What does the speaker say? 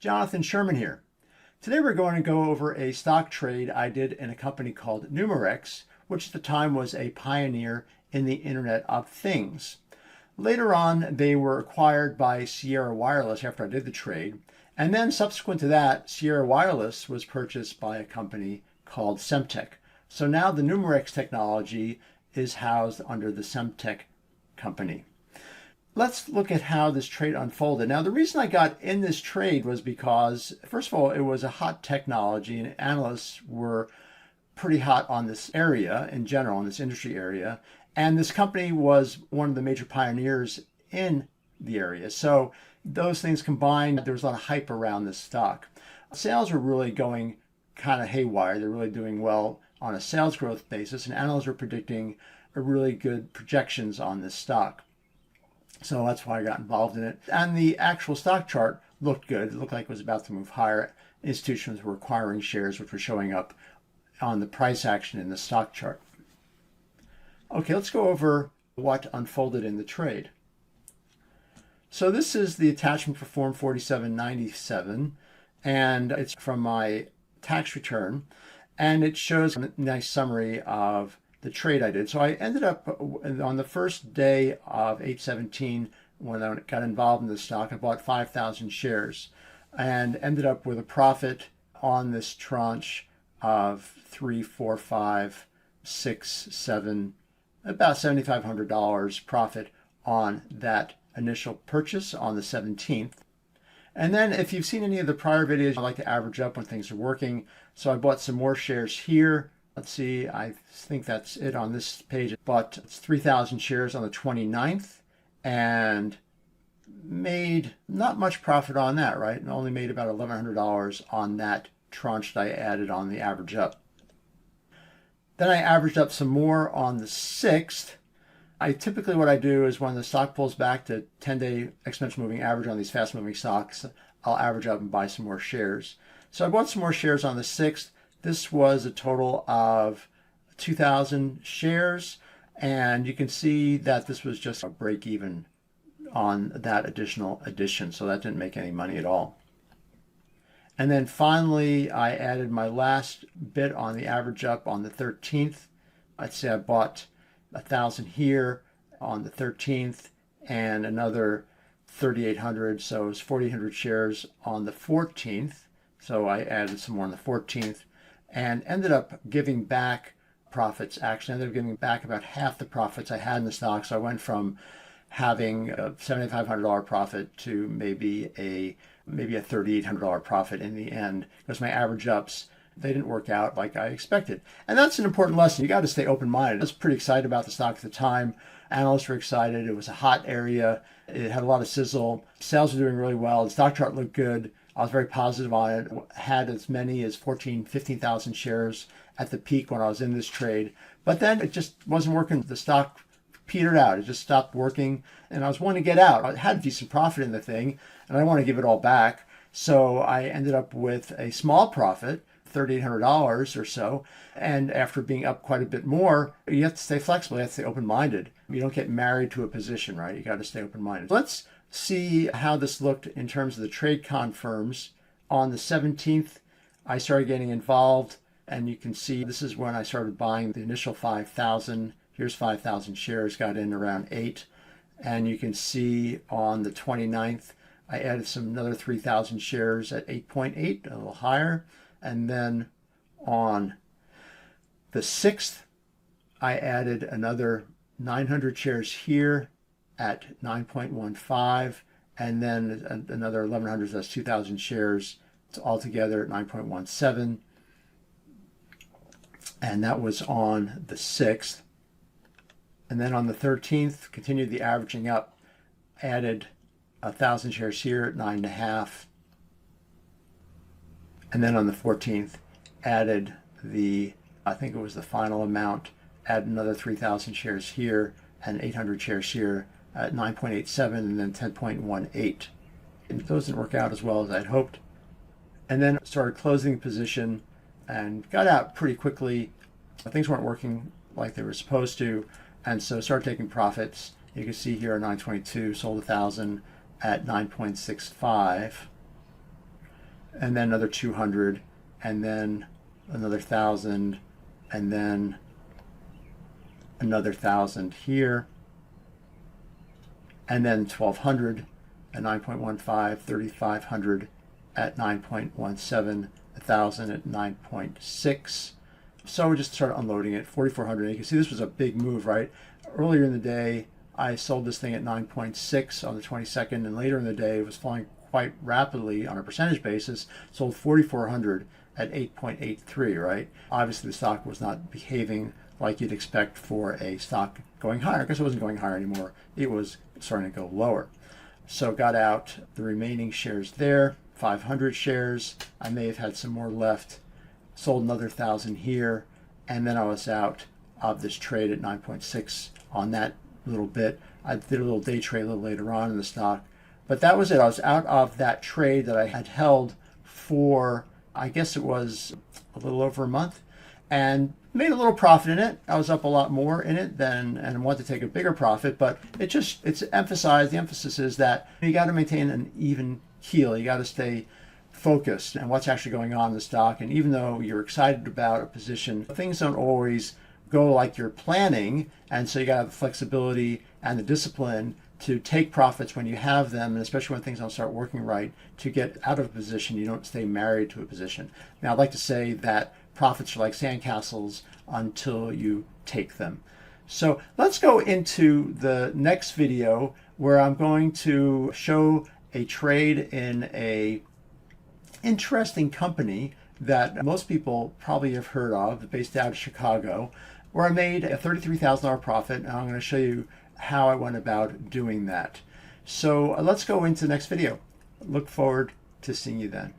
Jonathan Sherman here. Today we're going to go over a stock trade I did in a company called Numerex, which at the time was a pioneer in the Internet of Things. Later on, they were acquired by Sierra Wireless after I did the trade. And then subsequent to that, Sierra Wireless was purchased by a company called Semtech. So now the Numerex technology is housed under the Semtech company. Let's look at how this trade unfolded. Now, the reason I got in this trade was because, first of all, it was a hot technology and analysts were pretty hot on this area in general, in this industry area. And this company was one of the major pioneers in the area. So those things combined, there was a lot of hype around this stock. Sales were really going kind of haywire. They're really doing well on a sales growth basis, and analysts were predicting a really good projections on this stock. So that's why I got involved in it. And the actual stock chart looked good. It looked like it was about to move higher. Institutions were acquiring shares, which were showing up on the price action in the stock chart. Okay, let's go over what unfolded in the trade. So this is the attachment for Form 4797, and it's from my tax return, and it shows a nice summary of the trade I did. So I ended up on the first day of 8/17, when I got involved in the stock, I bought 5,000 shares and ended up with a profit on this tranche of 3, 4, 5, 6, 7, about $7,500 profit on that initial purchase on the 17th. And then if you've seen any of the prior videos, I like to average up when things are working. So I bought some more shares here. Let's see, I think that's it on this page. Bought 3,000 shares on the 29th and made not much profit on that, right? And only made about $1,100 on that tranche that I added on the average up. Then I averaged up some more on the 6th. Typically what I do is when the stock pulls back to 10-day exponential moving average on these fast moving stocks, I'll average up and buy some more shares. So I bought some more shares on the 6th. This was a total of 2,000 shares, and you can see that this was just a break even on that additional addition, so that didn't make any money at all. And then finally, I added my last bit on the average up on the 13th. I'd say I bought 1,000 here on the 13th and another 3,800, so it was 4,800 shares on the 14th. So I added some more on the 14th. And ended up giving back profits. Actually, ended up giving back about half the profits I had in the stock. So I went from having a $7,500 profit to maybe a $3,800 profit in the end, because my average ups, they didn't work out like I expected. And that's an important lesson. You got to stay open-minded. I was pretty excited about the stock at the time. Analysts were excited. It was a hot area. It had a lot of sizzle. Sales were doing really well. The stock chart looked good. I was very positive on it. Had as many as 15,000 shares at the peak when I was in this trade. But then it just wasn't working. The stock petered out. It just stopped working. And I was wanting to get out. I had a decent profit in the thing, and I didn't want to give it all back. So I ended up with a small profit, $3,800 or so. And after being up quite a bit more, you have to stay flexible. You have to stay open-minded. You don't get married to a position, right? You got to stay open-minded. Let's see how this looked in terms of the trade confirms. On the 17th, I started getting involved, and you can see this is when I started buying the initial 5,000. Here's 5,000 shares, got in around 8. And you can see on the 29th, I added another 3,000 shares at 8.8, a little higher. And then on the 6th, I added another 900 shares here at 9.15, and then another 1,100, that's 2,000 shares altogether at 9.17. And that was on the 6th. And then on the 13th, continued the averaging up, added 1,000 shares here at 9.5. And then on the 14th, added I think it was the final amount, add another 3,000 shares here and 800 shares here at 9.87 and then 10.18. And those didn't work out as well as I'd hoped. And then started closing the position and got out pretty quickly. Things weren't working like they were supposed to, and so started taking profits. You can see here at 922, sold 1,000 at 9.65. and then another 200, and then another 1,000, and then another 1,000 here, and then 1,200 at 9.15, 3,500 at 9.17, 1,000 at 9.6. So we just started unloading it, 4,400. You can see this was a big move, right? Earlier in the day, I sold this thing at 9.6 on the 22nd, and later in the day, it was falling quite rapidly on a percentage basis, sold 4,400 at 8.83, right? Obviously, the stock was not behaving like you'd expect for a stock going higher, because it wasn't going higher anymore. It was starting to go lower. So got out the remaining shares there, 500 shares. I may have had some more left. Sold another 1,000 here, and then I was out of this trade at 9.6 on that little bit. I did a little day trade a little later on in the stock, but that was it. I was out of that trade that I had held for, I guess it was a little over a month, and made a little profit in it. I was up a lot more in it than, and I wanted to take a bigger profit, but it's emphasized, the emphasis is that you got to maintain an even keel. You got to stay focused on what's actually going on in the stock. And even though you're excited about a position, things don't always go like you're planning. And so you got to have the flexibility and the discipline to take profits when you have them, and especially when things don't start working right, to get out of a position. You don't stay married to a position. Now, I'd like to say that profits are like sandcastles until you take them. So let's go into the next video where I'm going to show a trade in a interesting company that most people probably have heard of, based out of Chicago, where I made a $33,000 profit, and I'm going to show you how I went about doing that. So let's go into the next video. Look forward to seeing you then.